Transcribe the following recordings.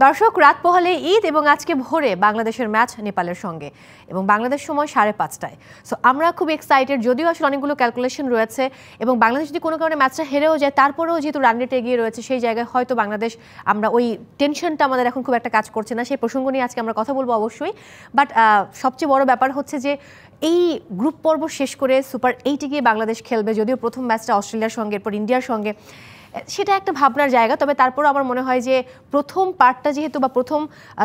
দর্শক, রাত পোহালে ঈদ এবং আজকে ভোরে বাংলাদেশের ম্যাচ নেপালের সঙ্গে এবং বাংলাদেশ সময় 5:30টায়। সো আমরা খুব এক্সাইটেড, যদিও আসলে অনেকগুলো ক্যালকুলেশন রয়েছে এবং বাংলাদেশ যদি কোনো কারণে ম্যাচটা হেরেও যায়, তারপরেও যেহেতু রান রেট এগিয়ে রয়েছে, সেই জায়গায় হয়তো বাংলাদেশ, আমরা ওই টেনশনটা আমাদের এখন খুব একটা কাজ করছে না। সেই প্রসঙ্গ নিয়ে আজকে আমরা কথা বলবো অবশ্যই। বাট সবচেয়ে বড় ব্যাপার হচ্ছে যে এই গ্রুপ পর্ব শেষ করে সুপার 8-এ গিয়ে বাংলাদেশ খেলবে, যদিও প্রথম ম্যাচটা অস্ট্রেলিয়ার সঙ্গে, এরপর ইন্ডিয়ার সঙ্গে, সেটা একটা ভাবনার জায়গা। তবে তারপরও আমার মনে হয় যে প্রথম পার্টটা যেহেতু বা প্রথম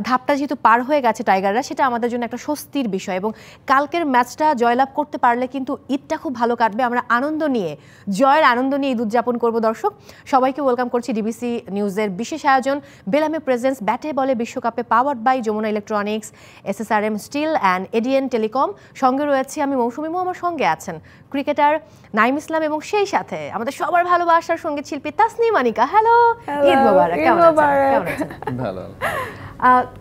ধাপটা যেহেতু পার হয়ে গেছে টাইগাররা, সেটা আমাদের জন্য একটা স্বস্তির বিষয় এবং কালকের ম্যাচটা জয়লাভ করতে পারলে কিন্তু ঈদটা খুব ভালো কাটবে। আমরা আনন্দ নিয়ে, জয়ের আনন্দ নিয়ে ঈদ উদযাপন করবো। দর্শক সবাইকে ওয়েলকাম করছি ডিবিসি নিউজের বিশেষ আয়োজন বেলামে প্রেজেন্স ব্যাটে বলে বিশ্বকাপে, powered by Jamuna electronics, SSRM still and ADN telecom. সঙ্গে রয়েছে আমি মৌসুমী, আমার সঙ্গে আছেন ক্রিকেটার নাইম ইসলাম এবং সেই সাথে আমাদের সবার ভালোবাসার সঙ্গীত শিল্পী তাসনিম আনিকা। হ্যালো, ঈদ মোবারক। কেমন আছেন? ভালো।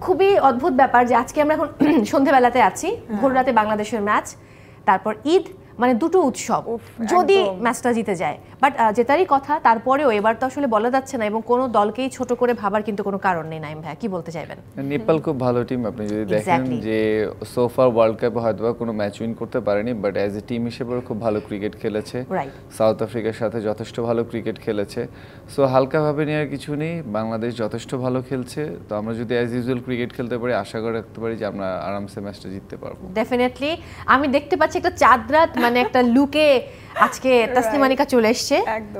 খুবই অদ্ভুত ব্যাপার যে আজকে আমরা এখন সন্ধ্যাবেলাতে আছি, ভোর রাতে বাংলাদেশের ম্যাচ, তারপর ঈদ, মানে দুটো উৎসব যদি ম্যাচটা জিতে যায়। বাট জেতারই কথা, তারপরেও এবার তো আসলে বলা যাচ্ছে না এবং কোনো দলকেই ছোট করে ভাবার কিন্তু কোনো কারণ নেই। নাইম ভাই, কি বলতে চাইবেন? নেপাল খুব ভালো টিম। আপনি যদি দেখেন যে সোফার ওয়ার্ল্ড কাপে হয়তো কোনো ম্যাচ উইন করতে পারেনি, বাট অ্যাজ এ টিম হিসেবে খুব ভালো ক্রিকেট খেলেছে। সাউথ আফ্রিকার সাথে যথেষ্ট ভালো ক্রিকেট খেলেছে। সো হালকাভাবে নেওয়ার কিছু নেই, বাংলাদেশ যথেষ্ট ভালো খেলছে। তো আমরা যদি অ্যাজ ইউজুয়াল ক্রিকেট খেলতে পারি, আশা করে রাখতে পারি যে আমরা আরামসে ম্যাচটা জিততে পারবো। ডেফিনেটলি। আমি দেখতে পাচ্ছি একটা চাঁদ রাত, মানে একটা লুকে আজকে তাসনিম আনিকা চলে এসেছে,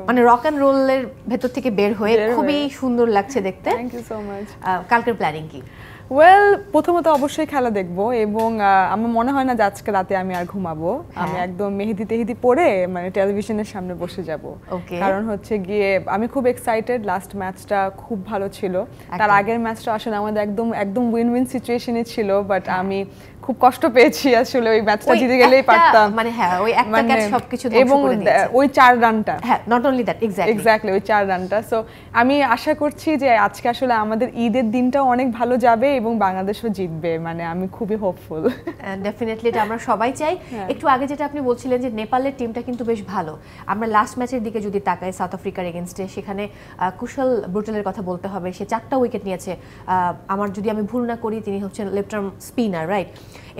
মানে রক অ্যান্ড রোলের ভেতর থেকে বের হয়ে খুবই সুন্দর লাগছে দেখতে। Thank you so much. কালকের প্ল্যানিং কি? ওয়েল, প্রথমত অবশ্যই খেলা দেখবো এবং আমার মনে হয় না যে আজকে রাতে আমি আর ঘুমাবো। আমি একদম মেহেদি টেহেদি পরে মানে টেলিভিশনের সামনে বসে যাব। কারণ হচ্ছে গিয়ে আমি খুব এক্সাইটেড। লাস্ট ম্যাচটা খুব ভালো ছিল, তার আগের ম্যাচটা আসলে আমাদের একদম উইন উইন সিচুয়েশনে ছিল, বাট আমি খুব কষ্ট পেয়েছি আসলে ওই ম্যাচটা জিতে গেলেই পারতাম। মানে হ্যাঁ, ওই একটা ক্যাচ সবকিছু ধ্বংস করে দিয়েছে। ওই 4 রানটা, হ্যাঁ, নট অনলি দ্যাট, এক্স্যাক্টলি ওই 4 রানটা। সো আমি আশা করছি যে আজকে আসলে আমাদের ঈদের দিনটাও অনেক ভালো যাবে এবং বাংলাদেশও জিতবে। মানে আমি খুবই হোপফুল। ডেফিনেটলি, এটা আমরা সবাই চাই। একটু আগে যেটা আপনি বলছিলেন যে নেপালের টিমটা কিন্তু বেশ ভালো। আমরা লাস্ট ম্যাচের দিকে যদি তাকাই, সাউথ আফ্রিকার এগেনস্টে, সেখানে কুশল ব্রুটেলের কথা বলতে হবে। সে 4টা উইকেট নিয়েছে। আমার যদি আমি ভুল না করি, তিনি হচ্ছেন লেফট আর্ম স্পিনার, রাইট?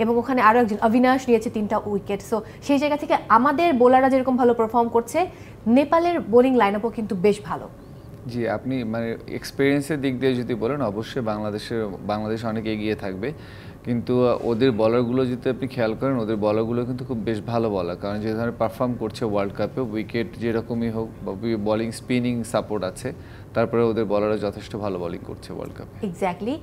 এবং ওখানে আরও একজন অবিনাশ নিয়েছে 3টা উইকেট। সো সেই জায়গা থেকে আমাদের বোলাররা যেরকম ভালো পারফর্ম করছে, নেপালের বোলিং লাইন আপও কিন্তু বেশ ভালো। জি, আপনি মানে এক্সপিরিয়েন্সের দিক দিয়ে যদি বলেন, অবশ্যই বাংলাদেশ অনেক এগিয়ে থাকবে, কিন্তু ওদের বলারগুলো যদি আপনি খেয়াল করেন, ওদের বলারগুলো কিন্তু খুব বেশ ভালো বলার, কারণ যে ধরনের পারফর্ম করছে ওয়ার্ল্ড কাপে, উইকেট যেরকমই হোক, বলিং স্পিনিং সাপোর্ট আছে, তারপরে ওদের বলাররা যথেষ্ট ভালো বোলিং করছে ওয়ার্ল্ড কাপে। এক্স্যাক্টলি।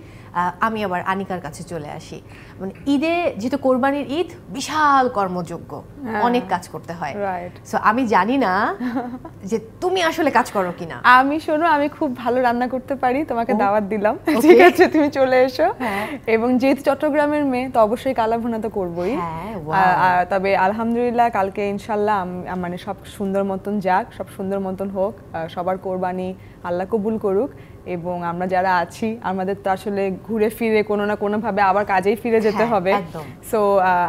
আমি আবার আনিকার কাছে চলে আসি। মানে ঈদে যেহেতু কোরবানির ঈদ, বিশাল কর্মযোগ্য, অনেক কাজ করতে হয়। সো আমি জানি না যে তুমি আসলে কাজ করো কিনা। আমি শোনো, আমি খুব ভালো রান্না করতে পারি, তোমাকে দাওয়াত দিলাম, ঠিক আছে? তুমি চলে এসো। এবং যেহেতু চট্টগ্রামের মেয়ে, তো অবশ্যই কালা ভুনা তো করবোই। তবে আলহামদুলিল্লাহ কালকে ইনশাল্লাহ মানে সব সুন্দর মতন যাক, সব সুন্দর মতন হোক, সবার কোরবানি আল্লাহ কবুল করুক। এবং আমরা যারা আছি, আমাদের তো আসলে ঘুরে ফিরে কোনো না কোনোভাবে আবার কাজেই ফিরে যেতে হবে। সো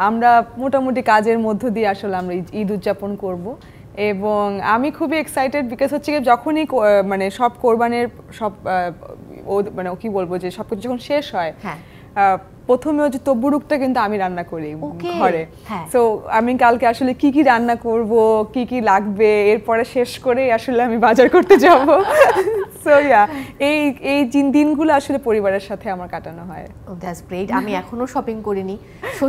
আমরা মোটামুটি কাজের মধ্য দিয়ে আসলে আমরা ঈদ উদযাপন করব। এবং আমি খুবই এক্সাইটেড, বিকজ হচ্ছে যখনই মানে সব কোরবানির সব মানে কি বলবো, যে সবকিছু যখন শেষ হয়, প্রথমে হচ্ছে তব্বুরুকটা কিন্তু আমি রান্না করি ঘরে। সো আমি কালকে আসলে কি কি রান্না করব, কি কি লাগবে, এরপরে শেষ করে আসলে আমি বাজার করতে যাব। সো এই দিনগুলো আসলে পরিবারের সাথে আমার কাটানো হয়। That's great. আমি এখনো শপিং করিনি,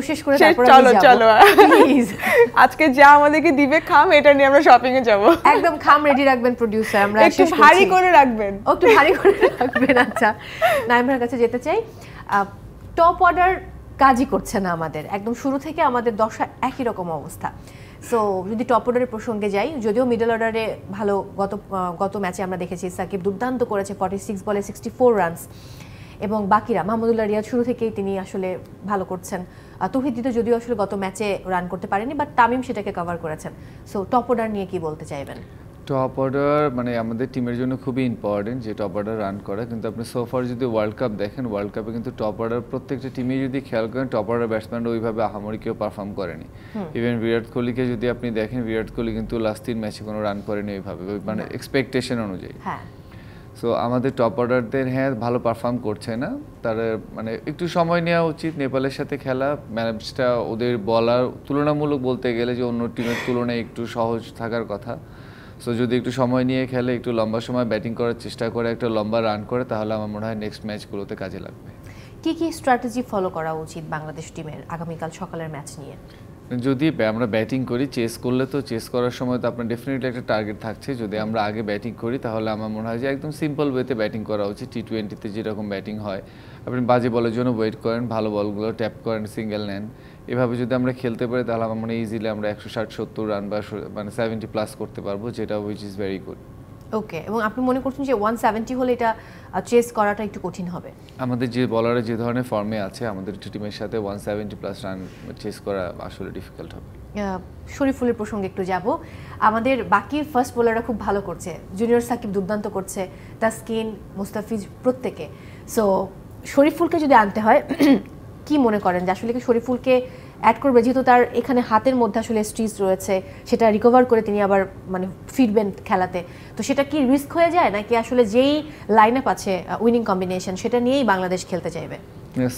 শেষ করে তারপর চলো প্লিজ। আজকে যা আমাদেরকে দিবে খাম, এটা নিয়ে আমরা শপিং এ যাব। একদম খাম রেডি রাখবেন প্রোডিউসার, আমরা একটু ভারী করে রাখবেন। একটু ভারী করে রাখবেন। আচ্ছা, নাইমের কাছে যেতে চাই। টপ অর্ডার কাজই করছে না আমাদের, একদম শুরু থেকে আমাদের দশা একই রকম অবস্থা। সো যদি টপ অর্ডারের প্রসঙ্গে যাই, যদিও মিডল অর্ডারে ভালো, গত ম্যাচে আমরা দেখেছি সাকিব দুর্দান্ত করেছে, 46 বলে 64 রানস, এবং বাকিরা মাহমুদুল্লাহ রিয়াদ শুরু থেকেই তিনি আসলে ভালো করছেন। তৌহিদ যদিও আসলে গত ম্যাচে রান করতে পারেনি, বাট তামিম সেটাকে কভার করেছেন। সো টপ অর্ডার নিয়ে কি বলতে চাইবেন? টপ অর্ডার মানে আমাদের টিমের জন্য খুবই ইম্পর্টেন্ট যে টপ অর্ডার রান করা, কিন্তু আপনি সোফার যদি ওয়ার্ল্ড কাপ দেখেন, ওয়ার্ল্ড কাপে কিন্তু টপ অর্ডার প্রত্যেকটা টিমে যদি খেয়াল করেন, টপ অর্ডার ব্যাটসম্যানরা ওইভাবে আহামরি কেউ পারফর্ম করেনি। ইভেন বিরাট কোহলিকে যদি আপনি দেখেন, বিরাট কোহলি কিন্তু লাস্ট 3 ম্যাচে কোনো রান করেনি ওইভাবে, মানে এক্সপেকটেশন অনুযায়ী। সো আমাদের টপ অর্ডারদের হ্যাঁ ভালো পারফর্ম করছে না, তারা মানে একটু সময় নেওয়া উচিত। নেপালের সাথে খেলা ম্যাচটা ওদের বলার তুলনামূলক বলতে গেলে যে অন্য টিমের তুলনায় একটু সহজ থাকার কথা। সো যদি একটু সময় নিয়ে খেলে, একটু লম্বা সময় ব্যাটিং করার চেষ্টা করে, একটা লম্বা রান করে, তাহলে আমার মনে হয় নেক্সট ম্যাচগুলোতে কাজে লাগবে। কি কি স্ট্র্যাটেজি ফলো করা উচিত বাংলাদেশ টিমের আগামীকাল সকালের ম্যাচ নিয়ে? যদি আমরা ব্যাটিং করি, চেস করলে তো চেস করার সময় তো আপনার ডেফিনেটলি একটা টার্গেট থাকছে। যদি আমরা আগে ব্যাটিং করি তাহলে আমার মনে হয় যে একদম সিম্পল ওয়েতে ব্যাটিং করা উচিত। টি20তে যেরকম ব্যাটিং হয়, আপনি বাজে বলের জন্য ওয়েট করেন, ভালো বলগুলো ট্যাপ করেন, সিঙ্গেল নেন, এভাবে যদি আমরা খেলতে পারি তাহলে আমার মনে হয় ইজিলি আমরা 160-70 রান বা মানে 70+ করতে পারবো, যেটা উইচ ইজ ভেরি গুড। ওকে, এবং আপনি মনে করছেন যে 170 হলে এটা চেস করাটা একটু কঠিন হবে? আমাদের যে বলারে যে ধরনের ফর্মে আছে, আমাদের টিমের সাথে 170+ রান চেস করা আসলে ডিফিকাল্ট হবে। শরীফুলের প্রসঙ্গে একটু যাব। আমাদের বাকি ফার্স্ট বোলাররা খুব ভালো করছে, জুনিয়র সাকিব দুর্দান্ত করছে, তাসকিন, মুস্তাফিজ প্রত্যেকে। সো শরীফুলকে যদি আনতে হয় কি মনে করেন যে আসলে কি শরীফুলকে অ্যাড করবে, যেহেতু তার এখানে হাতের মধ্যে আসলে স্ট্রিচ রয়েছে, সেটা রিকভার করে তিনি আবার মানে ফিরবেন খেলাতে, তো সেটা কি রিস্ক হয়ে যায় নাকি আসলে যেই লাইন আপ আছে উইনিং কম্বিনেশন সেটা নিয়েই বাংলাদেশ খেলতে চাইবে?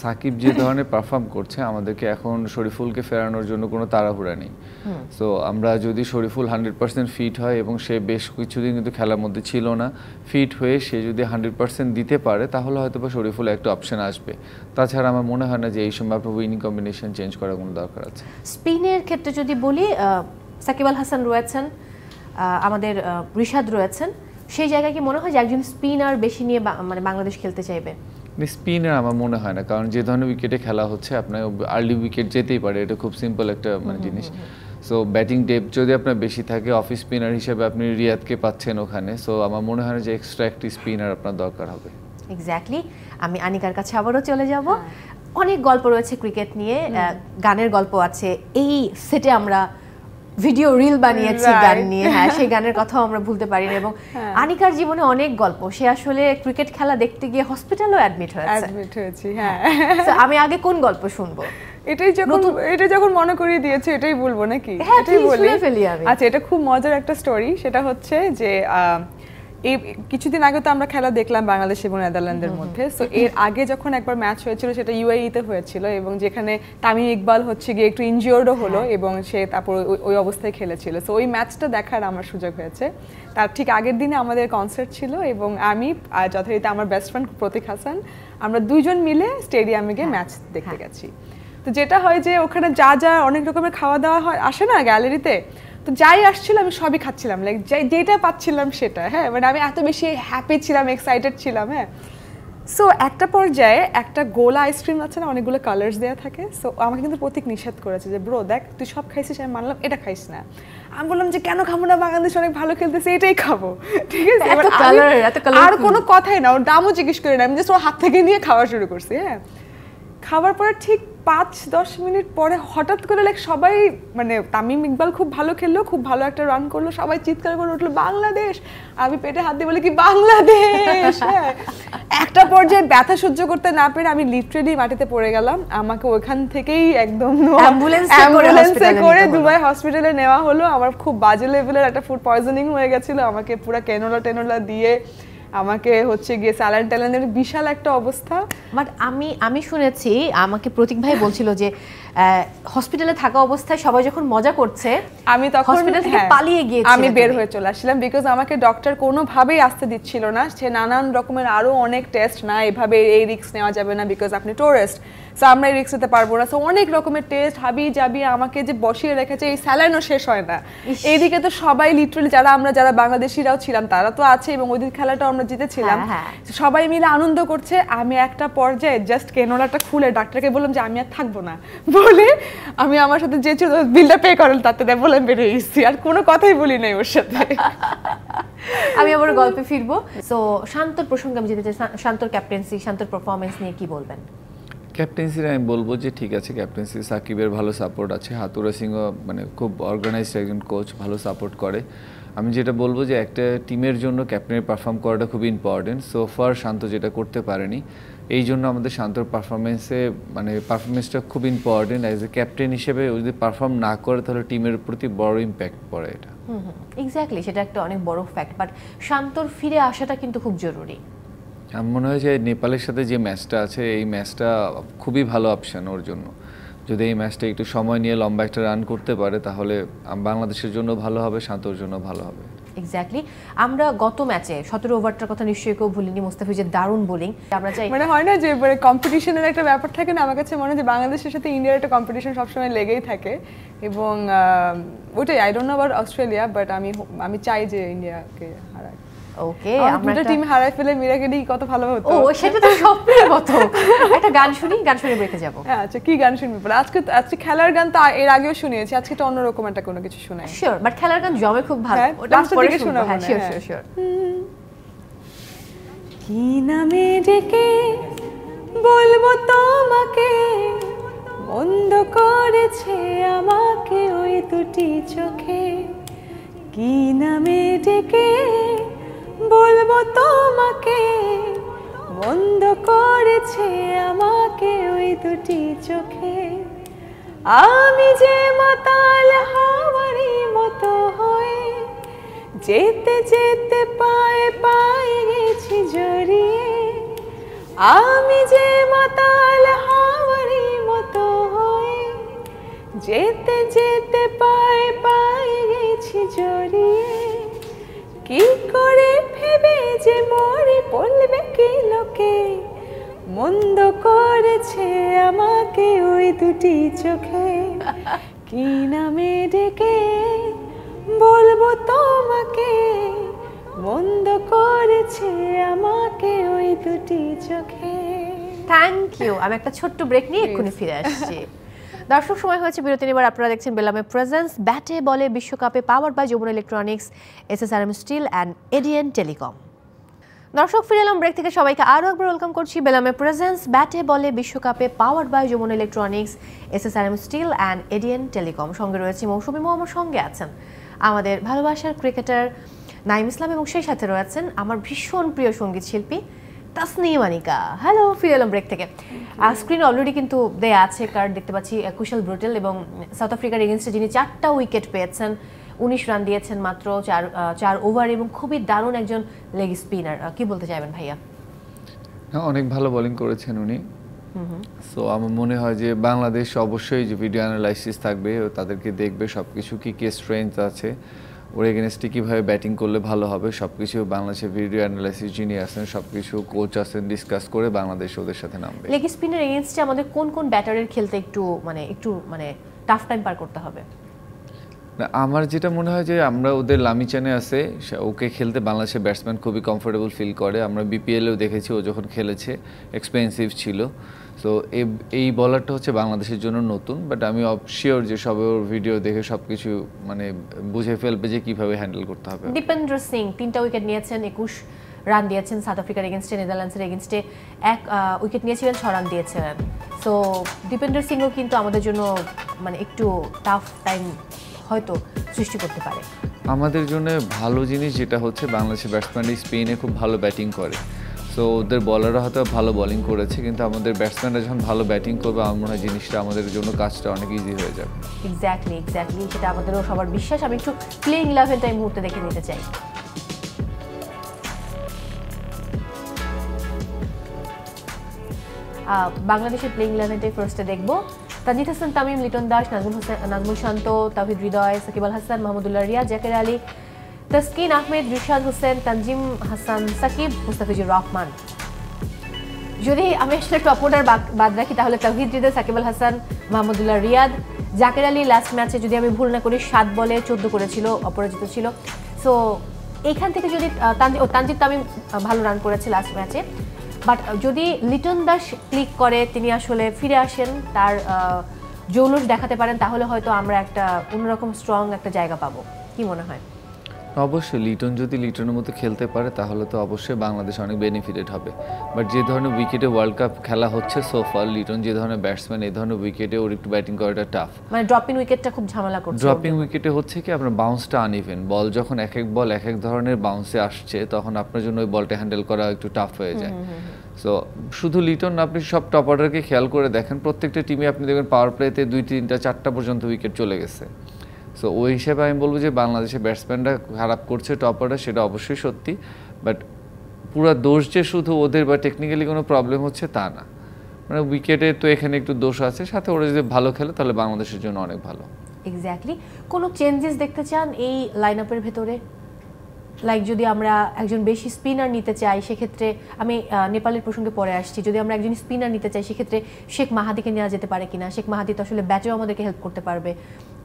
সাকিব যে ধরনের পারফর্ম করছে, আমাদেরকে এখন শরীফুলকে ফেরানোর জন্য কোনো তাড়াহুড়া নেই। সো আমরা যদি শরীফুল 100% ফিট হয়, এবং সে বেশ কিছুদিন কিন্তু খেলার মধ্যে ছিল না, ফিট হয়ে সে যদি 100% দিতে পারে তাহলে হয়তো বা শরীফুল একটা অপশন আসবে। তাছাড়া আমার মনে হয় না যে এই সময় আপনার উইনিং কম্বিনেশন চেঞ্জ করার কোনো দরকার আছে। স্পিনের ক্ষেত্রে যদি বলি, সাকিব আল হাসান রয়েছেন, আমাদের রিশাদ রয়েছেন, সেই জায়গায় কি মনে হয় যে একজন স্পিনার বেশি নিয়ে মানে বাংলাদেশ খেলতে চাইবে? স্পিনার আমার মনে হয় না, কারণ যে ধরনের উইকেটে খেলা হচ্ছে আপনার আর্লি উইকেট যেতেই পারে, এটা খুব সিম্পল একটা মানে জিনিস। সো ব্যাটিং ডেপথ যদি আপনার বেশি থাকে, অফ স্পিনার হিসেবে আপনি রিয়াদকে পাচ্ছেন ওখানে, সো আমার মনে হয় যে এক্সট্রা একটি স্পিনার আপনার দরকার হবে। এক্স্যাক্টলি। আমি আনিকার কাছে আবারও চলে যাব। অনেক গল্প রয়েছে ক্রিকেট নিয়ে, গানের গল্প আছে, এই সেটে আমরা ভিডিও রিল বানিয়েছি গান নিয়ে, হ্যাঁ সেই গানের কথাও আমরা ভুলতে পারি না। এবং আনিকার জীবনে অনেক গল্প, সে আসলে ক্রিকেট খেলা দেখতে গিয়ে হসপিটালও অ্যাডমিট হয়েছি। হ্যাঁ, আমি আগে কোন গল্প শুনবো? এটা যখন মনে করিয়ে দিয়েছে এটাই বলবো নাকি? এটাই বলি। আচ্ছা, এটা খুব মজার একটা স্টোরি। সেটা হচ্ছে যে এই কিছুদিন আগে তো আমরা খেলা দেখলাম বাংলাদেশ এবং নেদারল্যান্ডের মধ্যে। সো এর আগে যখন একবার ম্যাচ হয়েছিল সেটা ইউএইতে হয়েছিল, এবং যেখানে তামিম ইকবাল হচ্ছে গিয়ে একটু ইনজিওর্ডও হলো, এবং সে তারপর ওই অবস্থায় খেলেছিল। সো ওই ম্যাচটা দেখার আমার সুযোগ হয়েছে। তার ঠিক আগের দিনে আমাদের কনসার্ট ছিল, এবং আমি যথারীতি আমার বেস্ট ফ্রেন্ড প্রতীক হাসান, আমরা দুইজন মিলে স্টেডিয়ামে গিয়ে ম্যাচ দেখতে গেছি। তো যেটা হয় যে ওখানে যা অনেক রকমের খাওয়া দাওয়া হয় আসে না গ্যালারিতে, তো যাই আসছিল আমি সবই খাচ্ছিলাম, লাইক যেটা পাচ্ছিলাম সেটা। হ্যাঁ, মানে আমি এত বেশি হ্যাপি ছিলাম, এক্সাইটেড ছিলাম। হ্যাঁ, সো একটা পর্যায়ে একটা গোলা আইসক্রিম আছে না, অনেকগুলো কালার্স দেওয়া থাকে। সো আমাকে কিন্তু প্রতীক নিষেধ করেছে যে ব্রো দেখ তুই সব খাইছিস, আমি মানলাম এটা খাইস না। আমি বললাম যে কেন খাবো না, বাংলাদেশ অনেক ভালো খেলতেছে, এটাই খাবো, ঠিক আছে। আর কোনো কথাই না, ওর দামও জিজ্ঞেস করি না, আমি জাস্ট ওর হাত থেকে নিয়ে খাওয়া শুরু করছি। হ্যাঁ, খাবার পরে ঠিক 5-10 মিনিট পরে হঠাৎ করে লাইক সবাই, মানে তামিম ইকবাল খুব ভালো খেললো, খুব ভালো একটা রান করলো, সবাই চিৎকার করে উঠলো বাংলাদেশ। আমি পেটে হাত দিয়ে বলি কি বাংলাদেশ। একটা পর্যায়ে ব্যথা সহ্য করতে না পেরে আমি লিটারেলি মাটিতে পড়ে গেলাম। আমাকে ওইখান থেকেই একদম অ্যাম্বুলেন্সে করে দুবাই হসপিটালে নেওয়া হলো। আমার খুব বাজে লেভেলের একটা ফুড পয়জনিং হয়ে গেছিল, আমাকে পুরো টেনোলা দিয়ে আমাকে হচ্ছে গিয়ে স্যালাইন ট্যালাইনের বিশাল একটা অবস্থা। বাট আমি শুনেছি, আমাকে প্রতীক ভাই বলছিল যে হসপিটালে থাকা অবস্থায় সবাই যখন মজা করছে আমি তখন হসপিটাল থেকে পালিয়ে গিয়েছি, আমি বের হয়ে চলে আসছিলাম, বিকজ আমাকে ডক্টর কোনোভাবেই আসতে দিচ্ছিল না। সে নানান রকমের আরো অনেক টেস্ট, না এভাবে এই রিস্ক নেওয়া যাবে না বিকজ আপনি টুরিস্ট, সো আমরা এই রিস্ক নিতে পারবো না। সো অনেক রকমের টেস্ট হাবি যাবি আমাকে যে বসিয়ে রেখেছে, এই স্যালাইনও শেষ হয় না। এইদিকে তো সবাই লিটারালি যারা বাংলাদেশিরাও ছিলাম তারা তো আছে, এবং ওই দিন খেলাটা আমরা জিতেছিলাম, সবাই মিলে আনন্দ করছে। আমি একটা পর্যায়ে জাস্ট কেনোলাটা খুলে ডাক্তারকে বললাম যে আমি আর থাকবো না, বলে আমি আমার সাথে যে ছিল বিলটা পে করেন তাতে বলে বেরিয়ে এসেছি, আর কোনো কথাই বলি নাই ওর সাথে। আমি আবার গল্পে ফিরবো। সো শান্তর প্রসঙ্গে আমি যেতে চাই, শান্তর ক্যাপ্টেন্সি, শান্তর পারফরমেন্স নিয়ে কি বলবেন? ক্যাপ্টেন্সির আমি বলবো যে ঠিক আছে, ক্যাপ্টেন্সি সাকিবের ভালো সাপোর্ট আছে, হাতুরা সিংও মানে খুব অর্গানাইজড একজন কোচ, ভালো সাপোর্ট করে। আমি যেটা বলবো যে একটা টিমের জন্য ক্যাপ্টেনের পারফর্ম করাটা খুব ইম্পর্টেন্ট। সো ফার শান্ত যেটা করতে পারেনি, এই জন্য আমাদের শান্তর পারফরমেন্সটা খুব ইম্পর্টেন্ট। অ্যাজ এ ক্যাপ্টেন হিসেবে যদি পারফর্ম না করে তাহলে টিমের প্রতি বড় ইম্প্যাক্ট পড়ে এটা। এক্স্যাক্টলি, সেটা একটা অনেক বড় ফ্যাক্ট, বাট শান্তর ফিরে আসাটা কিন্তু খুব জরুরি। আমার মনে হয় যে নেপালের সাথে যে ম্যাচটা আছে এই ম্যাচটা খুবই ভালো অপশন ওর জন্য। যদি এই ম্যাচটা একটু সময় নিয়ে লম্বা একটা রান করতে পারে তাহলে বাংলাদেশের জন্য ভালো হবে, শান্তর জন্য ভালো হবে। এক্স্যাক্টলি। আমরা গত ম্যাচে 17 ওভারটার কথা নিশ্চয়ই কেউ ভুলিনি, মুস্তাফিজের দারুণ বোলিং। আমরা চাই মানে হয় না যে কম্পিটিশনের একটা ব্যাপার থাকে না, আমার কাছে মনে হয় যে বাংলাদেশের সাথে ইন্ডিয়ার একটা কম্পিটিশন সবসময় লেগেই থাকে এবং ওটাই I don't know about Australia, but আমি চাই যে ইন্ডিয়াকে হারায়। ওকে, আমরা একটা টিম হারায় ফেলে মিরাকেডি কত ভালো হতো। ও সেটা তো স্বপ্নের মতো। একটা গান শুনি, গান শুনে ব্রেকে যাব। হ্যাঁ আচ্ছা, কি গান শুনবি? আজকে খেলার গান তো এর আগেও শুনিয়েছি, আজকে তো অন্যরকম একটা কোনো কিছু শোনাই। শিওর, বাট খেলার গান জমে খুব ভালো, ওটা পরে শোনাবো। হ্যাঁ শিওর শিওর শিওর। কি নামে ডেকে বলবো তোমাকে, মন্দ করেছে আমাকে ওই দুটি চোখে। কি নামে ডেকে বলবো তোমাকে, মন্দ করেছে আমাকে ওই দুটি চোখে। আমি যে মাতাল হাওয়ারি মতো হয়ে যেতে যেতে পায়ে পায়ে গেছি জড়িয়ে। আমি যে মাতাল হাওয়ারি মতো হয়ে যেতে যেতে পায়ে পায়ে গেছি জড়িয়ে। কি করে ভেবে যে মরি বলবে কি লোকে, মন্দ করেছে আমাকে ওই দুটি চোখে। কি নামে ডেকে বলবো তোমাকে, মন্দ করেছে আমাকে ওই দুটি চোখে। Thank you. আমি একটা ছোট্ট ব্রেক নিয়ে এক্ষুনি ফিরে আসছি। দর্শক, সময় হয়েছে বিরতি নেবার। আপনারা দেখছেন বেলামে প্রেজেন্স ব্যাটে বলে বিশ্বকাপে, power by Jamuna Electronics, SSRM Steel and ADN Telecom. দর্শক, ফিরে এলাম ব্রেক থেকে। সবাইকে আরও একবার ওয়েলকাম করছি বেলামে প্রেজেন্স ব্যাটে বলে বিশ্বকাপে, power by Jamuna Electronics, SSRM Steel and ADN telecom. সঙ্গে রয়েছে মৌসুমী মো, আমার সঙ্গে আছেন আমাদের ভালোবাসার ক্রিকেটার নাইম ইসলাম, এবং সেই সাথে রয়েছেন আমার ভীষণ প্রিয় সঙ্গীত শিল্পী তাসনিম আনিকা। হ্যালো, ফিরে এলাম ব্রেক থেকে। স্ক্রিনে অলরেডি কিন্তু দেয়া আছে কার্ড, দেখতে পাচ্ছি কুশল ব্রুটেল, এবং সাউথ আফ্রিকার এগেনস্টে যিনি 4টা উইকেট পেয়েছেন, 19 রান দিয়েছেন মাত্র 4 ওভার, এবং খুবই দারুণ একজন লেগ স্পিনার। কি বলতে চাইবেন ভাইয়া? অনেক ভালো বোলিং করেছেন উনি। সো আমার মনে হয় যে বাংলাদেশ অবশ্যই যে ভিডিও অ্যানালাইসিস থাকবে, তাদেরকে দেখবে সবকিছু কি স্ট্রেংথ আছে, ওর এগেনস্টে কীভাবে ব্যাটিং করলে ভালো হবে, সব কিছু বাংলাদেশের ভিডিও অ্যানালাইসিস যিনি আছেন, সব কিছু কোচ আছেন, ডিসকাস করে বাংলাদেশ ওদের সাথে নামবে। লেগ স্পিনের এগেনস্টে আমাদের কোন কোন ব্যাটারের খেলতে একটু টাফ টাইম পার করতে হবে? আমার যেটা মনে হয় যে আমরা ওদের লামিচানে আছে, ওকে খেলতে বাংলাদেশের ব্যাটসম্যান খুবই কমফোর্টেবল ফিল করে। আমরা বিপিএলেও দেখেছি ও যখন খেলেছে এক্সপেন্সিভ ছিল। সো এই বলারটা হচ্ছে বাংলাদেশের জন্য নতুন, বাট আমি শিওর যে সবাই ওর ভিডিও দেখে সব কিছু বুঝে ফেলবে যে কীভাবে হ্যান্ডেল করতে হবে। দীপেন্দ্র সিং 3টা উইকেট নিয়েছেন, 21 রান দিয়েছেন। সাউথ আফ্রিকার এগেনস্টে, নেদারল্যান্ডসের এগেনস্টে 1 উইকেট নিয়েছিলেন, 6 রান দিয়েছিলেন। সো দীপেন্দ্র সিংও কিন্তু আমাদের জন্য একটু টাফ টাইম হয়তো সৃষ্টি করতে পারে। আমাদের জন্য ভালো জিনিস যেটা হচ্ছে বাংলাদেশের ব্যাটসম্যানরা স্পেনে খুব ভালো ব্যাটিং করে, সো ওদের বলাররা হয়তো ভালো বোলিং করেছে, কিন্তু আমাদের ব্যাটসম্যানরা যখন ভালো ব্যাটিং করবে আমার মনে হয় জিনিসটা আমাদের জন্য কাজটা অনেক ইজি হয়ে যাবে। এক্স্যাক্টলি, সেটা আমাদেরও সবার বিশ্বাস। আমি একটু প্লেইং 11টা এই মুহূর্তে দেখে নিতে চাই। বাংলাদেশের প্লেইং 11টাই ফার্স্টে দেখবো। তানজিদ হাসান তামিম, লিটন দাস, নাজমুল শান্ত, তাওহিদ হৃদয়, সাকিব আল হাসান, মাহমুদুল্লাহ রিয়াদ, জাকের আলী, তাসকিন আহমেদ, রিশাদ হোসেন, তানজিম হাসান সাকিব, মুস্তাফিজুর রহমান। যদি আমি আসলে একটু অপোনার বাদ রাখি তাহলে তাওহিদ হৃদয়, সাকিব আল হাসান, মাহমুদুল্লাহ রিয়াদ, জাকের আলী লাস্ট ম্যাচে যদি আমি ভুল না করি 7 বলে 14 করেছিল, অপরাজিত ছিল। সো এইখান থেকে যদি তানজিদ তামিম ভালো রান করেছে লাস্ট ম্যাচে, বাট যদি লিটন দাস ক্লিক করে, তিনি আসলে ফিরে আসেন, তার জৌলুস দেখাতে পারেন, তাহলে হয়তো আমরা একটা অন্যরকম স্ট্রং একটা জায়গা পাবো। কি মনে হয়? অবশ্যই লিটনের মতো খেলতে পারে তাহলে তো অবশ্যই বাংলাদেশ অনেক বেনিফিটেড হবে, বাট যে ধরনের উইকেটে ওয়ার্ল্ড কাপ খেলা হচ্ছে সোফার, লিটন যে ধরনের ব্যাটসম্যান, এই ধরনের উইকেটে ওর একটু ব্যাটিং করাটা টাফ। মানে ড্রপিং উইকেটটা খুব ঝামেলা করছে। ড্রপিং উইকেটে হচ্ছে কি আপনার বাউন্সটা আনইভেন, বল যখন এক এক বল এক এক ধরনের বাউন্সে আসছে তখন আপনার জন্য ওই বলটা হ্যান্ডেল করা একটু টাফ হয়ে যায়। সো শুধু লিটন না, আপনি সব টপ অর্ডারকে খেয়াল করে দেখেন, প্রত্যেকটা টিমে আপনি দেখবেন পাওয়ার প্লেতে 2, 3, 4টা পর্যন্ত উইকেট চলে গেছে। সো ওই হিসেবে আমি বলবো যে বাংলাদেশের ব্যাটসম্যানরা খারাপ করছে টপ অর্ডার, সেটা অবশ্যই সত্যি, বাট পুরো দোষ যে শুধু ওদের বা টেকনিক্যালি কোনো প্রবলেম হচ্ছে তা না, মানে উইকেটে তো এখানে একটু দোষ আছে, সাথে ওরা যদি ভালো খেলে তাহলে বাংলাদেশের জন্য অনেক ভালো। এক্স্যাক্টলি। কোনো চেঞ্জেস দেখতে চান এই লাইন আপের ভেতরে? লাইক যদি আমরা একজন বেশি স্পিনার নিতে চাই সেক্ষেত্রে, আমি নেপালের প্রসঙ্গে পরে আসছি, যদি আমরা একজন স্পিনার নিতে চাই সেক্ষেত্রে শেখ মাহাদিকে নেওয়া যেতে পারে কিনা? শেখ মাহাদি তো আসলে ব্যাটেও আমাদেরকে হেল্প করতে পারবে,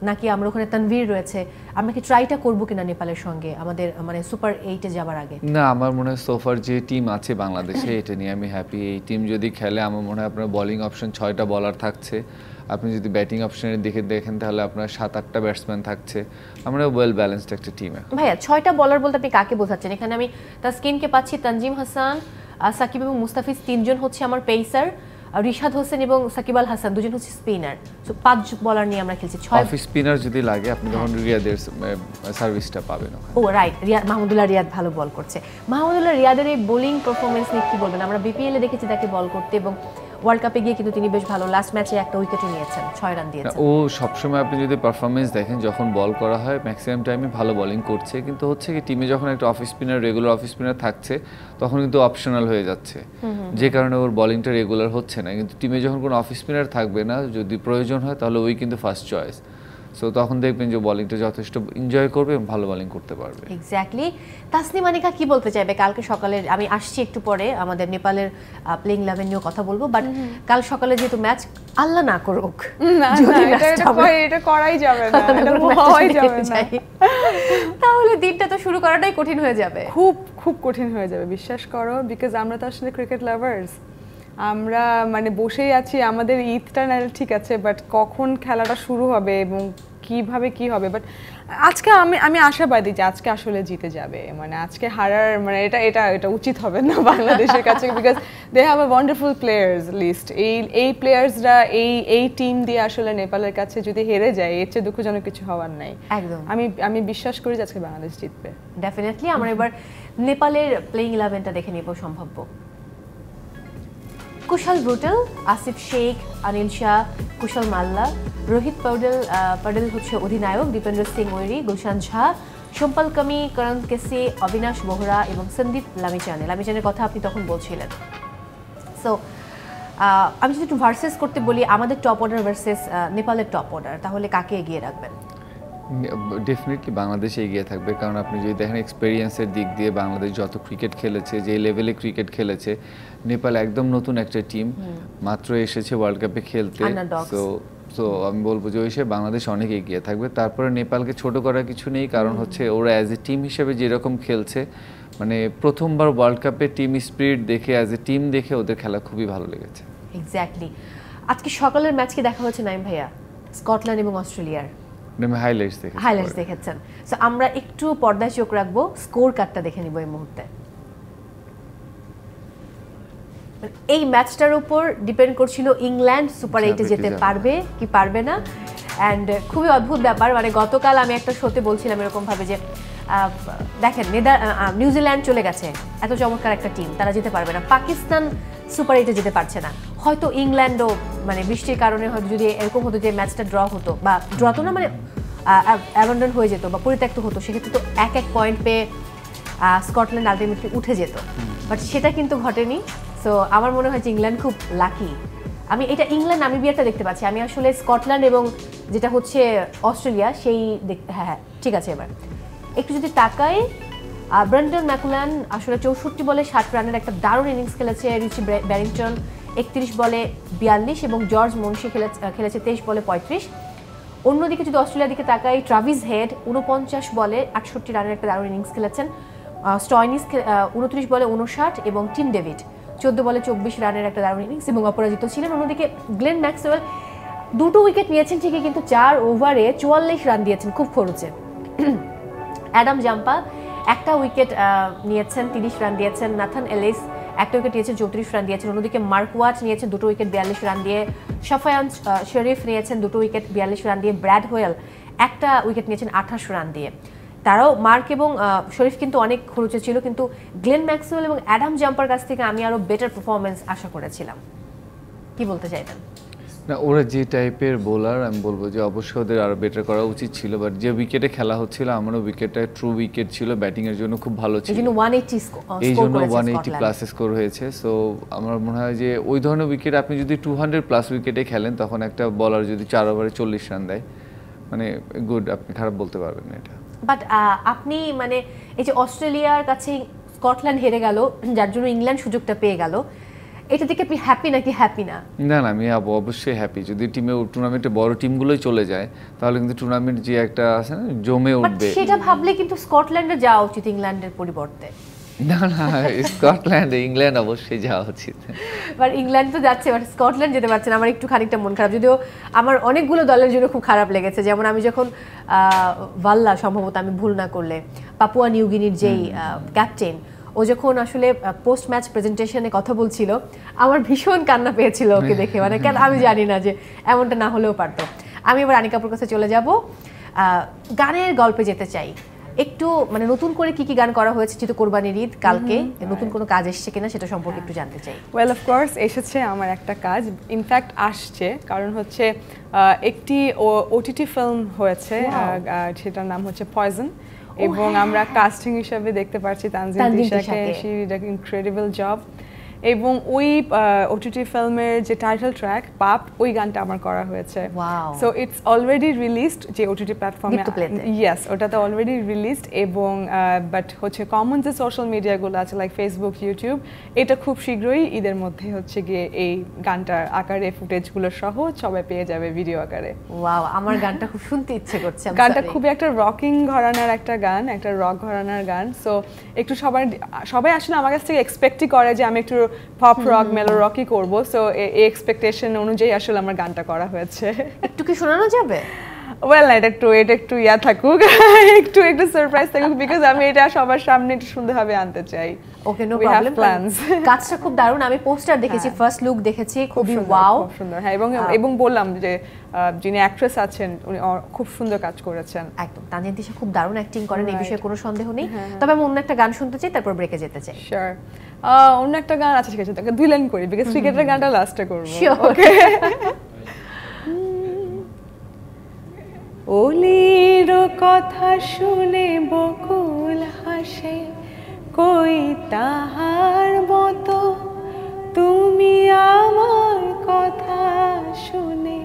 নাকি আমরা ওখানে তানভীর রয়েছে, আমরা কি ট্রাইটা করবো কিনা নেপালের সঙ্গে আমাদের মানে সুপার 8-এ যাওয়ার আগে? না, আমার মনে হয় সোফার যে টিম আছে বাংলাদেশে এটা নিয়ে আমি হ্যাপি। এই টিম যদি খেলে আমার মনে হয় আপনার বোলিং অপশন 6টা বলার থাকছে, আপনি যদি ব্যাটিং অপশনের দিকে দেখেন তাহলে আপনার 7-8টা ব্যাটসম্যান থাকছে, আমরা ওয়েল ব্যালেন্সড একটা টিম। ভাইয়া 6টা বলার বলতে আপনি কাকে বোঝাচ্ছেন? এখানে আমি তাসকিনকে পাচ্ছি, তানজিম হাসান, সাকিব এবং মুস্তাফিজ 3জন হচ্ছে আমার পেসার, রিশাদ হোসেন এবং সাকিব আল হাসান 2জন হচ্ছে স্পিনার। সো 5 বলার নিয়ে আমরা খেলছি। 6 অফ স্পিনার যদি লাগে আপনি তখন রিয়াদের সার্ভিসটা পাবেন। ও রাইট, মাহমুদুল্লাহ রিয়াদ ভালো বল করছে। মাহমুদুল্লাহ রিয়াদের এই বোলিং পারফরমেন্স নিয়ে কি বলবেন? আমরা বিপিএল এ দেখেছি তাকে বল করতে এবং ওয়ার্ল্ড কাপে গিয়ে কিন্তু তিনি বেশ ভালো, লাস্ট ম্যাচে একটা উইকেটও নিয়েছেন, 6 রান দিয়েছেন। ও সবসময় আপনি যদি পারফরমেন্স দেখেন যখন বল করা হয় ম্যাক্সিমাম টাইমে ভালো বোলিং করছে, কিন্তু হচ্ছে কি টিমে যখন একটা off spinner, regular off spinner থাকছে তখন কিন্তু অপশনাল হয়ে যাচ্ছে, যে কারণে ওর বোলিংটা রেগুলার হচ্ছে না। কিন্তু টিমে যখন কোনো অফ স্পিনার থাকবে না, যদি প্রয়োজন হয় তাহলে ওই কিন্তু ফার্স্ট চয়েস। সো তখন দেখবেন যে বোলিংটা যথেষ্ট এনজয় করবে এবং ভালো বোলিং করতে পারবে। এক্স্যাক্টলি। তাসনিম আনিকা কি বলতে চাইবে? কালকে সকালে আমি আসছি একটু পরে আমাদের নেপালের প্লেইং 11 নিয়ে কথা বলবো, বাট কাল সকালে যেহেতু ম্যাচ, আল্লাহ না করুক, এটা করাই যাবে না, এটা হওয়াই যাবে না, তাহলে দিনটা তো শুরু করাটাই কঠিন হয়ে যাবে, খুব খুব কঠিন হয়ে যাবে, বিশ্বাস করো। বিকজ আমরা তো আসলে ক্রিকেট লাভার্স, আমরা মানে বসেই আছি, আমাদের ঈদটা না ঠিক আছে, বাট কখন খেলাটা শুরু হবে এবং কিভাবে কি হবে। বাট আজকে আমি আশাবাদী যে আজকে আসলে জিতে যাবে, মানে আজকে হারার মানে এটা উচিত হবে না বাংলাদেশের কাছে, because they have a wonderful players list. এই প্লেয়ার্সরা এই টিম দিয়ে আসলে নেপালের কাছে যদি হেরে যায় এর চেয়ে দুঃখজনক কিছু হওয়ার নাই। একদম আমি বিশ্বাস করি যে আজকে বাংলাদেশ জিতবে ডেফিনেটলি। আমরা এবার নেপালের প্লেইং 11টা দেখে নিব সম্ভাব্য। কুশল ব্রুটেল, আসিফ শেখ, অনিল শাহ, কুশল মাল্লা, রোহিত পৌডেল হচ্ছে অধিনায়ক, দীপেন্দ্র সিং ওয়েরি, গুলশান ঝা, সোম্পল কামি, করণ কেসি, অবিনাশ বোহরা এবং সন্দীপ লামিচানের কথা আপনি তখন বলছিলেন। সো আমি যদি একটু ভার্সেস করতে বলি, আমাদের টপ অর্ডার ভার্সেস নেপালের টপ অর্ডার, তাহলে কাকে এগিয়ে রাখবেন? ডেফিনেটলি বাংলাদেশে এগিয়ে থাকবে, কারণ আপনি যদি দেখেন এক্সপেরিয়েন্সের দিক দিয়ে বাংলাদেশ যত ক্রিকেট খেলেছে, যে লেভেলে ক্রিকেট খেলেছে, নেপাল একদম নতুন একটা টিম, মাত্র এসেছে ওয়ার্ল্ড কাপে খেলতে। সো আমি বলবো যে ওই হিসেবে বাংলাদেশ অনেক এগিয়ে থাকবে। তারপরে নেপালকে ছোট করার কিছু নেই, কারণ হচ্ছে ওরা অ্যাজ এ টিম হিসেবে যেরকম খেলছে, মানে প্রথমবার ওয়ার্ল্ড কাপে টিম স্পিরিট দেখে, অ্যাজ এ টিম দেখে ওদের খেলা খুবই ভালো লেগেছে। এক্স্যাক্টলি। আজকে সকালের ম্যাচ কি দেখা হচ্ছে নাইম ভাইয়া? স্কটল্যান্ড এবং অস্ট্রেলিয়ার হাইলাইটস দেখেছেন। সো আমরা একটু পর্দায় চোখ রাখবো, স্কোর কার্ডটা দেখে নিব এই মুহূর্তে। এই ম্যাচটার উপর ডিপেন্ড করছিল ইংল্যান্ড সুপার 8-এ যেতে পারবে কি পারবে না। অ্যান্ড খুবই অদ্ভুত ব্যাপার, মানে গতকাল আমি একটা শোতে বলছিলাম এরকমভাবে যে দেখেন নিউজিল্যান্ড চলে গেছে, এত চমৎকার একটা টিম, তারা যেতে পারবে না। পাকিস্তান সুপার 8-এ যেতে পারছে না। হয়তো ইংল্যান্ডও মানে বৃষ্টির কারণে হয়তো যদি এরকম হতো যে ম্যাচটা ড্র হতো, বা ড্র তো না মানে অ্যাবান্ডন হয়ে যেত বা পরিত্যক্ত হতো, সেক্ষেত্রে তো এক পয়েন্ট পেয়ে স্কটল্যান্ড আলটিমেটলি উঠে যেত, বাট সেটা কিন্তু ঘটেনি। সো আমার মনে হয় যে ইংল্যান্ড খুব লাকি। আমি এটা ইংল্যান্ড নামিবিয়াটা দেখতে পাচ্ছি, আমি আসলে স্কটল্যান্ড এবং যেটা হচ্ছে অস্ট্রেলিয়া সেই হ্যাঁ ঠিক আছে। এবার একটু যদি তাকাই, ব্রেন্ডন ম্যাকুলান আসলে 64 বলে 60 রানের একটা দারুণ ইনিংস খেলেছে। রিচি ব্যারিংটন 31 বলে 42 এবং জর্জ মুনশি খেলেছে 23 বলে 35। অন্যদিকে যদি অস্ট্রেলিয়ার দিকে তাকাই, ট্রাভিস হেড 49 বলে 68 রানের একটা দারুণ ইনিংস খেলেছেন। স্টয়নিস 29 বলে 59 এবং টিম ডেভিড 14 বলে 24 রানের একটা দারুণ ইনিংস এবং অপরাজিত ছিলেন। অন্যদিকে গ্লেন ম্যাক্সওয়েল 2টো উইকেট নিয়েছেন ঠিকই, কিন্তু 4 ওভারে 44 রান দিয়েছেন খুব খরচে। অ্যাডাম জাম্পা একটা উইকেট নিয়েছেন, 30 রান দিয়েছেন। নাথান এলিস একটা উইকেট নিয়েছেন, 34 রান দিয়েছেন। অন্যদিকে মার্ক ওয়াট নিয়েছেন 2 উইকেট, 42 রান দিয়ে। শাফায়ান শরীফ নিয়েছেন 2 উইকেট, 42 রান দিয়ে। ব্র্যাড হোয়েল একটা উইকেট নিয়েছেন 28 রান দিয়ে। তারাও মার্ক এবং শরীফ কিন্তু অনেক খরচে ছিল, কিন্তু গ্লেন ম্যাক্সওয়েল এবং অ্যাডাম জাম্পার কাছ থেকে আমি আরো বেটার পারফরমেন্স আশা করেছিলাম। কি বলতে চাইবেন? না, ওরা যে টাইপের বোলার, আমি বলবো যে অবশ্যই ওদের আরো বেটার করা উচিত ছিল, বাট যে উইকেটে খেলা হচ্ছিল আমারও উইকেটটা ট্রু উইকেট ছিল, ব্যাটিং এর জন্য খুব ভালো ছিল, এই জন্য 180 প্লাস স্কোর হয়েছে। সো আমার মনে হয় যে ওই ধরনের উইকেট আপনি যদি 200 প্লাস উইকেটে খেলেন, তখন একটা বলার যদি 4 ওভারে 40 রান দেয়, মানে গুড, আপনি খারাপ বলতে পারবেন না এটা। বাট আপনি মানে এই যে অস্ট্রেলিয়ার কাছে স্কটল্যান্ড হেরে গেল, যার জন্য ইংল্যান্ড সুযোগটা পেয়ে গেল, এটা থেকে আপনি হ্যাপি নাকি হ্যাপি না? না না, আমি অবশ্যই হ্যাপি। যদি টুর্নামেন্টে বড় টিমগুলোই চলে যায়, তাহলে কিন্তু টুর্নামেন্ট যে একটা আছে না, জমে উঠবে। সেটা ভাবলে কিন্তু স্কটল্যান্ডে যাওয়া উচিত ইংল্যান্ডের পরিবর্তে। না না, স্কটল্যান্ড ইংল্যান্ড অবশ্যই যাওয়া উচিত। বাট ইংল্যান্ড তো যাচ্ছে, বাট স্কটল্যান্ড যেতে পারছে না। আমার একটু খানিকটা মন খারাপ, যদিও আমার অনেকগুলো দলের জন্য খুব খারাপ লেগেছে। যেমন আমি যখন ভাল্লা, সম্ভবত আমি ভুল না করলে, পাপুয়া নিউগিনির যেই ক্যাপ্টেন, ও যখন আসলে পোস্ট ম্যাচ প্রেজেন্টেশনে কথা বলছিল, আমার ভীষণ কান্না পেয়েছিল ওকে দেখে। মানে কেন আমি জানি না, যে এমনটা না হলেও পারতো। আমি এবার আনিকাপুর কাছে চলে যাব, গানের গল্পে যেতে চাই একটু। মানে নতুন করে কি কি গান করা হয়েছে, যেহেতু কোরবানির ঈদ কালকে, নতুন কোনো কাজ এসেছে কিনা সেটা সম্পর্কে একটু জানতে চাই। ওয়েল, অফ কোর্স এসেছে আমার একটা কাজ, ইনফ্যাক্ট আসছে, কারণ হচ্ছে একটি ওটিটি ফিল্ম হয়েছে, সেটার নাম হচ্ছে পয়জন, এবং আমরা কাস্টিং হিসেবে দেখতে পাচ্ছি তানজিন তিশাকে। She did an incredible job. এবং ওই ওটিটি ফিল্মের যে টাইটেল ট্র্যাক পাপ, ওই গানটা আমার করা হয়েছে। সো ইটস অলরেডি রিলিজড যে ওটিটি প্ল্যাটফর্মে, ইয়েস, ওটাতে অলরেডি রিলিজড। এবং বাট হচ্ছে কমন যে সোশ্যাল মিডিয়াগুলো আছে লাইক ফেসবুক, ইউটিউব, এটা খুব শীঘ্রই ঈদের মধ্যে হচ্ছে গিয়ে এই গানটার আকারে ফুটেজগুলো সহ সবাই পেয়ে যাবে ভিডিও আকারে। ওয়াও, আমার গানটা খুব শুনতে ইচ্ছে করছে। গানটা খুবই একটা রকিং ঘরানার একটা গান, একটা রক ঘরানার গান। সো একটু সবাই আসলে আমার কাছ থেকে এক্সপেক্টই করে যে আমি একটু পপ রক, মেলো রকই করব। সো এই এক্সপেকটেশন অনুযায়ী আসলে আমার গানটা করা হয়েছে। একটু কি শোনানো যাবে? ওয়েল, এটা একটু ইয়া থাকুক, একটু সারপ্রাইজ থাকুক, বিকজ আমি এটা সবার সামনে একটু সুন্দরভাবে আনতে চাই। ওকে, নো প্রবলেম। কাজটা খুব দারুণ, আমি পোস্টার দেখেছি, ফার্স্ট লুক দেখেছি, খুবই ওয়াও, খুব সুন্দর। হ্যাঁ, এবং বললাম যে যিনি অ্যাক্ট্রেস আছেন উনি খুব সুন্দর কাজ করেছেন। একদম, তানজিন তিশা খুব দারুণ অ্যাক্টিং করেন, এই বিষয়ে কোনো সন্দেহ নেই। তবে আমি অন্য একটা গান শুনতে চাই, তারপর ব্রেকে যেতে চাই। শিওর, অন্য একটা গান আছে, ঠিক আছে, তাকে 2 লাইন করি, বিকজ ক্রিকেটের গানটা লাস্টে করব। ওকে। ওলির কথা শুনে বকুল হাসে, কই তাহার মতো তুমি আমার কথা শুনে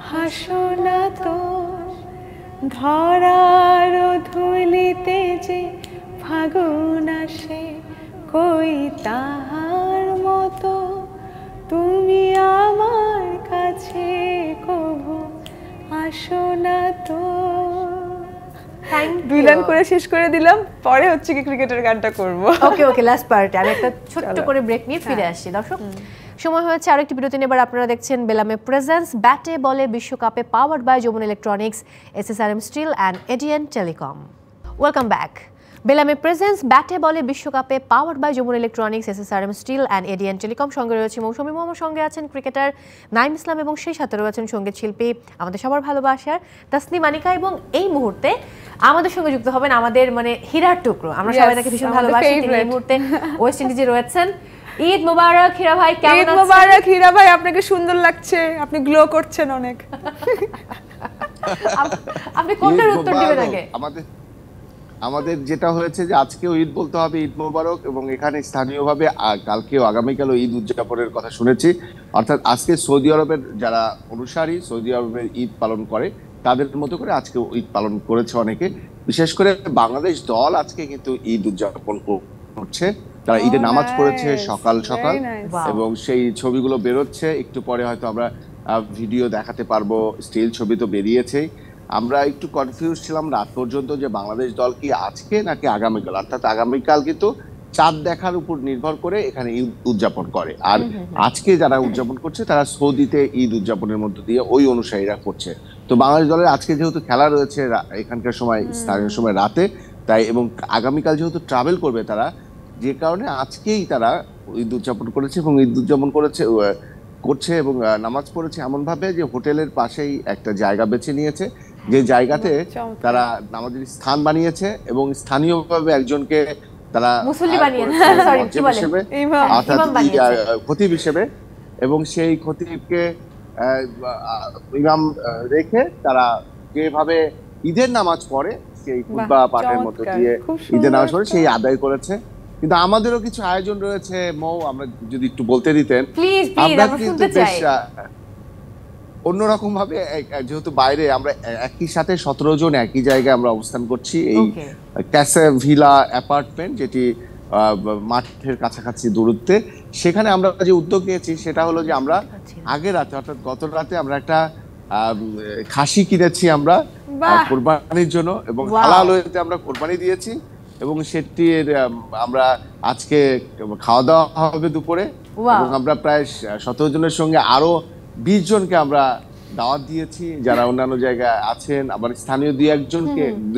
হাসো না তো। ধরার ধুলিতে যে ফাগুন আসে, কই তাহার মতো তুমি আমার কাছে কভু আসো না তো। 2 লাইন করে শেষ করে দিলাম, পরে হচ্ছে কি ক্রিকেটের গানটা করব। ওকে, লাস্ট পার্টে আমি একটা ছোট্ট করে ব্রেক নিয়ে ফিরে আসছি। দর্শক, সময় হয়েছে আরেকটি বিরতি নেবার। আপনারা দেখছেন বেলামে প্রেজেন্স ব্যাটে বলে বিশ্বকাপে, powered by Jamuna electronics, SSRM still and ADN Telecom. Welcome back. বেলামে প্রেজেন্স ব্যাটে বলে বিশ্বকাপে, powered by Jamuna electronics, SSRM still and ADN telecom. সঙ্গে রয়েছে মৌসুমী মোহাম্মদ, সঙ্গে আছেন ক্রিকেটার নাইম ইসলাম, এবং সেই সাথে রয়েছেন সঙ্গীত শিল্পী আমাদের সবার ভালোবাসার তাসনিম আনিকা। এবং এই মুহূর্তে আমাদের সঙ্গে যুক্ত হবেন আমাদের মানে হীরার টুকরো, আমরা সবাই তাকে ভীষণ ভালোবাসি। তিনি এই মুহূর্তে ওয়েস্ট ইন্ডিজে রয়েছেন। ঈদ মোবারক হীরা ভাই, কেমন আছেন? ঈদ মোবারক হীরা ভাই, আপনাকে সুন্দর লাগছে, আপনি গ্লো করছেন অনেক। আপনি কোনটার উত্তর দিবেন আগে? আমাদের যেটা হয়েছে যে আজকেও ঈদ বলতে হবে, ঈদ মোবারক। এবং এখানে স্থানীয়ভাবে কালকেও আগামীকালও ঈদ উদযাপনের কথা শুনেছি। অর্থাৎ আজকে সৌদি আরবের যারা অনুসারী, সৌদি আরবের ঈদ পালন করে, তাদের মতো করে আজকে ঈদ পালন করেছে অনেকে। বিশেষ করে বাংলাদেশ দল আজকে কিন্তু ঈদ উদযাপন করছে। তারা ঈদে নামাজ পড়েছে সকাল সকাল, এবং সেই ছবিগুলো বেরোচ্ছে। একটু পরে হয়তো আমরা ভিডিও দেখাতে পারবো, স্টিল ছবি তো বেরিয়েছেই। আমরা একটু কনফিউজ ছিলাম রাত পর্যন্ত যে বাংলাদেশ দল কি আজকে নাকি আগামীকাল। অর্থাৎ আগামীকাল কিন্তু চাঁদ দেখার উপর নির্ভর করে এখানে ঈদ উদযাপন করে, আর আজকে যারা উদযাপন করছে তারা সৌদিতে ঈদ উদযাপনের মধ্য দিয়ে ওই অনুসারীরা করছে। তো বাংলাদেশ দলের আজকে যেহেতু খেলা রয়েছে এখানকার সময়, স্থানীয় সময় রাতে, তাই এবং আগামীকাল যেহেতু ট্রাভেল করবে তারা, যে কারণে আজকেই তারা ঈদ উদযাপন করেছে এবং ঈদ উদযাপন করছে এবং নামাজ পড়েছে এমনভাবে যে হোটেলের পাশেই একটা জায়গা বেছে নিয়েছে, যে জায়গাতে তারা নামাজের স্থান বানিয়েছে এবং স্থানীয়ভাবে একজনকে তারা খতিব হিসেবে, এবং সেই খতিবকে ইমাম রেখে তারা যেভাবে ঈদের নামাজ পড়ে সেই খুতবা পাঠের মধ্যে দিয়ে ঈদের নামাজ পড়ে সেই আদায় করেছে। কিন্তু আমাদেরও কিছু আয়োজন রয়েছে মৌ, আমরা যদি একটু বলতে দিতেন। আমরা কিন্তু বেশ অন্যরকম ভাবে, যেহেতু বাইরে আমরা একই সাথে 17 জন একই জায়গায় আমরা অবস্থান করছি, এই ক্যাসে ভিলা অ্যাপার্টমেন্ট যেটি মাঠের কাছাকাছি দূরত্বে, সেখানে আমরা যে উদ্যোগ নিয়েছি সেটা হলো যে আমরা আগের রাতে অর্থাৎ গত রাতে আমরা একটা খাসি কিনেছি আমরা কোরবানির জন্য এবং হালাল ওয়েতে আমরা কোরবানি দিয়েছি এবং সেটির আমরা আজকে খাওয়া দাওয়া হবে দুপুরে এবং আমরা প্রায় 17 জনের সঙ্গে আরো 20 জনকে আমরা দাওয়াত দিয়েছি যারা অন্যান্য জায়গায় আছেন। আবার স্থানীয় দুই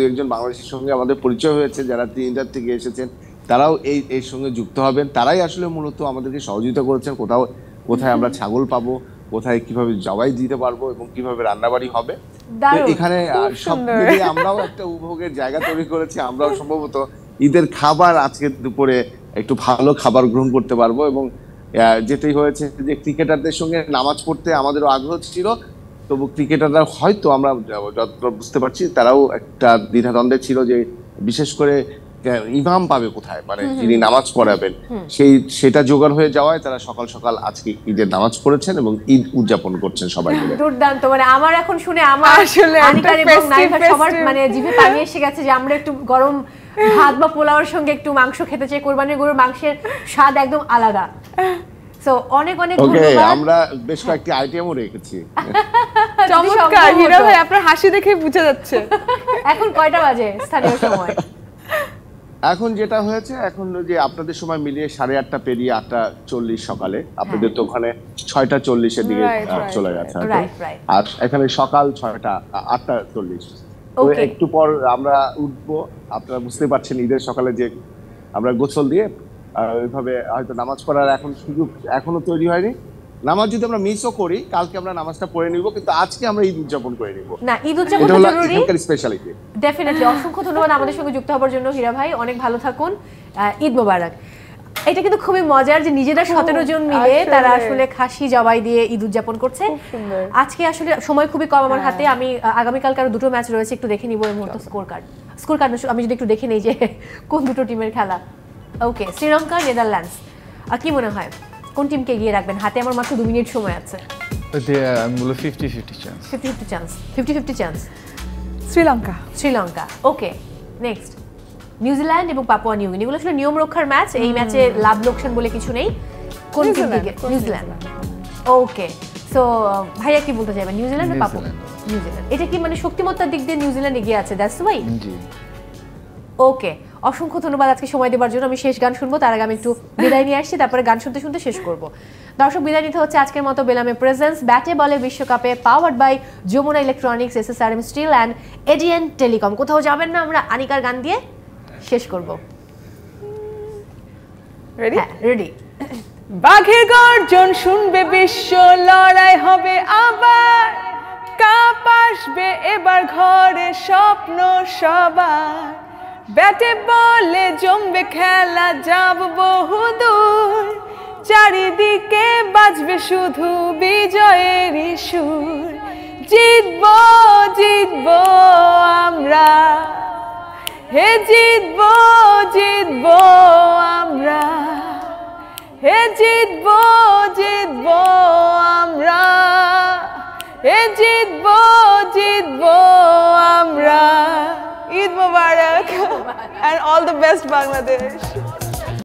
একজন বাংলাদেশের সঙ্গে আমাদের পরিচয় হয়েছে যারা ত্রিনিদাদ থেকে এসেছেন, তারাও এর সঙ্গে যুক্ত হবেন। তারাই আসলে মূলত আমাদেরকে সহযোগিতা করেছেন কোথায় আমরা ছাগল পাবো, কোথায় কিভাবে জবাই দিতে পারবো এবং কিভাবে রান্নাবাড়ি হবে। এখানে সব মিলিয়ে আমরাও একটা উপভোগের জায়গা তৈরি করেছি। আমরাও সম্ভবত ঈদের খাবার আজকে দুপুরে একটু ভালো খাবার গ্রহণ করতে পারবো এবং যেটাই হয়েছে যে ক্রিকেটারদের সঙ্গে নামাজ পড়তে আমাদেরও আগ্রহ ছিল, তবু ক্রিকেটাররা হয়তো আমরা যতটা বুঝতে পারছি তারাও একটা দ্বিধাদ্বন্দ্বে ছিল যে বিশেষ করে ইমাম পাবে কোথায়, মানে যিনি নামাজ পড়াবেন, সেটা জোগাড় হয়ে যাওয়ায় তারা সকাল সকাল আজকে ঈদের নামাজ পড়েছেন এবং ঈদ উদযাপন করছেন সবাই মিলে। দুর্দান্ত, মানে আমার এখন শুনে আমার আসলে আনিকার এবং নাইফার সবার মানে জিভে পানি এসে গেছে যে আমরা একটু গরম ভাত বা পোলাওর সঙ্গে একটু মাংস খেতে চাই। কোরবানির গরুর মাংসের স্বাদ একদম আলাদা। সো অনেক ধন্যবাদ। আমরা বেশ কয়েকটি আইটেমও রেখেছি। চমৎকার হীরা ভাই, আপনার হাসি দেখে বোঝা যাচ্ছে। এখন কয়টা বাজে স্থানীয় সময়? এখন যেটা হয়েছে, এখন যে আপনাদের সময় মিলিয়ে 8:30 পেরিয়ে 8:40 সকালে, আপনাদের তো ওখানে 6:40 দিকে চলে গেছে, আর এখানে সকাল 8:40। তো একটু পর আমরা উঠবো। আপনারা বুঝতে পারছেন ঈদের সকালে যে আমরা গোসল দিয়ে ওইভাবে হয়তো নামাজ পড়ার এখন সুযোগ এখনো তৈরি হয়নি। নামাজ যদি আমরা মিসও করি, কালকে আমরা নামাজটা পড়ে নিব, কিন্তু আজকে আমরা ঈদ উদযাপন করে নিব। না, ঈদ উদযাপন জরুরি, স্পেশালিটি। ডেফিনেটলি। অসংখ্য ধন্যবাদ আমাদের সঙ্গে যুক্ত হওয়ার জন্য হীরা ভাই, অনেক ভালো থাকুন। ঈদ মোবারক। এটা কিন্তু খুবই মজার যে নিজেরা 17 জন মিলে তারা আসলে খাসি জবাই দিয়ে ঈদ উদযাপন করছে। আজকে আসলে সময় খুবই কম আমার হাতে। আমি আগামীকালকে আরো 2টো ম্যাচ রয়েছে, একটু দেখে নিব এই মুহূর্তে স্কোর কার্ড আমি যদি একটু দেখে নেই যে কোন দুটো টিমের খেলা। ওকে, শ্রীলঙ্কা নেদারল্যান্ডস, কি মনে হয় কোন টিমকে এগিয়ে রাখবেন? হাতে আমার মাত্র 2 মিনিট সময় আছে। আমি বলবো 50-50 চান্স। 50-50 চান্স শ্রীলঙ্কা। ওকে, নেক্সট নিউজিল্যান্ড এবং পাপুয়া নিউ গিনি। এগুলো আসলে নিয়ম রক্ষার ম্যাচ, এই ম্যাচে লাভ লোকসান বলে কিছু নেই। কোন টিম দিকে? নিউজিল্যান্ড। ওকে, সো ভাইয়া কি বলতে চাইবেন, নিউজিল্যান্ড না পাপুয়া? নিউজিল্যান্ড। এটা কি মানে শক্তিমত্তার দিক দিয়ে নিউজিল্যান্ড এগিয়ে আছে? That's why. জি। ওকে, অসংখ্য ধন্যবাদ আজকে সময় দেওয়ার জন্য। আমি শেষ গান শুনবো, তার আগে আমি একটু বিদায় নিয়ে আসছি, তারপরে গান শুনতে শুনতে শেষ করব। দর্শক, বিদায় নিতে হচ্ছে আজকের মতো। বেলামে প্রেজেন্স ব্যাটে বলে বিশ্বকাপে, powered by Jamuna electronics, SSRM still and ADN telecom. কোথাও যাবেন না, আমরা আনিকার গান দিয়ে শেষ করব। রেডি? রেডি। বাঘের গর্জন শুনবে বিশ্ব, লড়াই হবে আবার, কাপ আসবে এবার ঘরে, স্বপ্ন সবার, ব্যাটে বলে জমবে খেলা, যাব বহুদূর, চারিদিকে বাজবে শুধু বিজয়েরই সুর, জিতবো জিতবো আমরা, হে জিতবো জিতবো আমরা, হে জিতবো জিতবো আমরা, হে জিতবো জিতবো আমরা। ঈদ মোবারক and all the best Bangladesh.